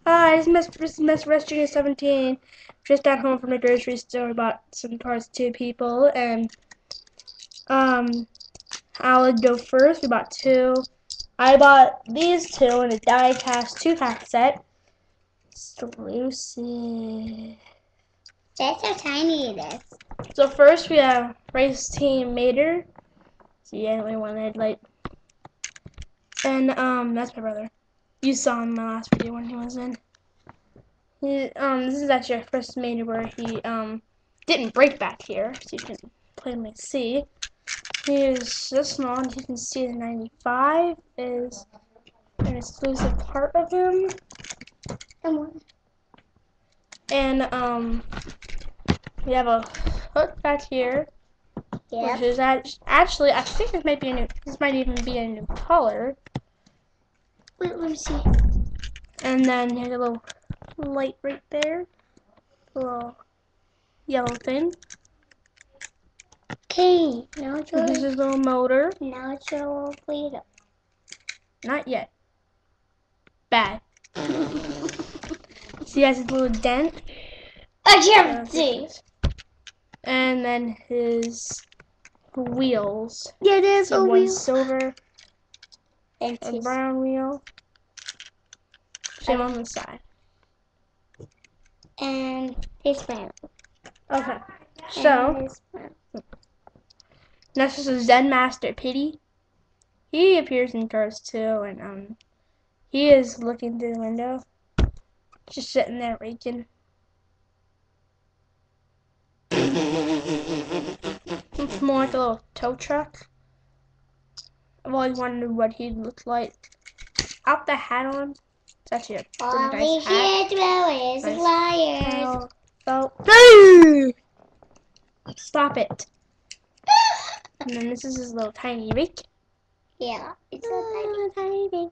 Hi, this is Miss Rest Junior 17. Just at home from the grocery store. Bought some cars, 2 people, and I'll go first. We bought 2. I bought these 2 in a die-cast 2-pack set. Exclusive. That's how tiny it is. So first we have Race Team Mater. See, I only one headlight. And that's my brother. You saw him in my last video when he was in. This is actually our first Mater where he didn't break back here, so you can plainly see. He is this small, and you can see the 95 is an exclusive part of him. And we have a hook back here, which is actually I think this might even be a new color. Wait, let me see. And then here's a little light right there, a little yellow thing. Okay, now it's This is his little motor. Now it's your freedom. Not yet. Bad. See, he has his little dent. I can't see. And then his wheels. Yeah, there's a wheel. Silver And a brown wheel. Same on the side. And this brown. Okay. So next is a Zen Master Pity. He appears in Cars 2, and he is looking through the window, just sitting there raking. It's more like a little tow truck. I've always wondered what he'd look like. Out the hat on. It's actually a pretty nice hat. Nice liars. Hey! Stop it. And then this is his little tiny rake. Yeah, it's a tiny rake.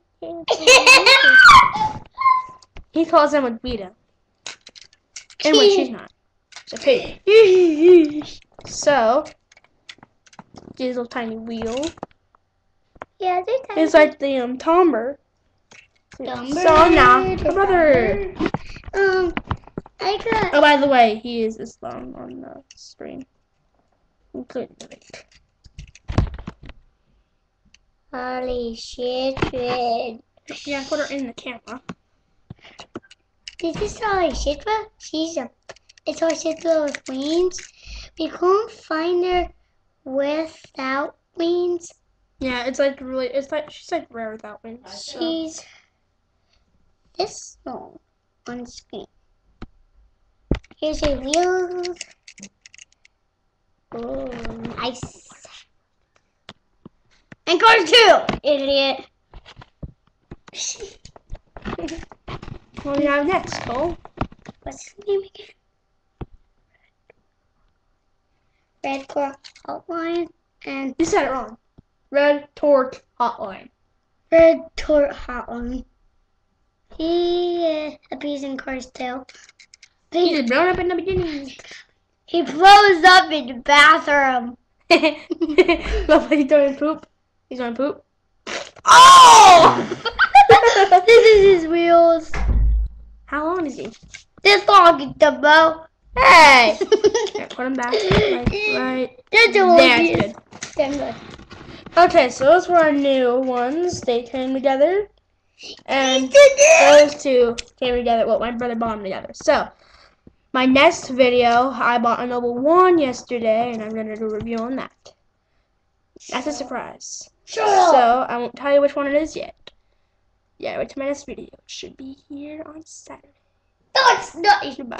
He calls him a Guido. And when she's not. It's a pig. So, his little tiny wheel. Yeah, they're tiny. It's like the Tomber. So now, brother. Oh, by the way, he is this long on the screen, including the rake. Holy shit! Yeah, put her in the camera. This is Holy Shitwa. It's Holy Shitwa with wings. We couldn't find her without wings. Yeah, she's like rare without wings. So. She's this small on screen. Here's her wheels. Oh, nice. And Cars 2, idiot. What do we have next, Cole? What's his name again? Red Core Hotline and you said it wrong. Red Torque Hotline. Red Torque Hotline. He appears in Cars 2. He's blown up in the beginning. He blows up in the bathroom. Look, he's doing poop. He's on poop. Oh! This is his wheels. How long is he? This long, Dumbo. Hey! Here, put him back. Right. That's good. Good. Okay, so those were our new ones. They came together. And those 2 came together. Well, my brother bought them together. So, my next video, I bought a Noble 1 yesterday, and I'm going to do a review on that. That's a surprise. So, I won't tell you which one it is yet. Yeah, wait till my next video. It should be here on Saturday. No, it's not, Dumbo.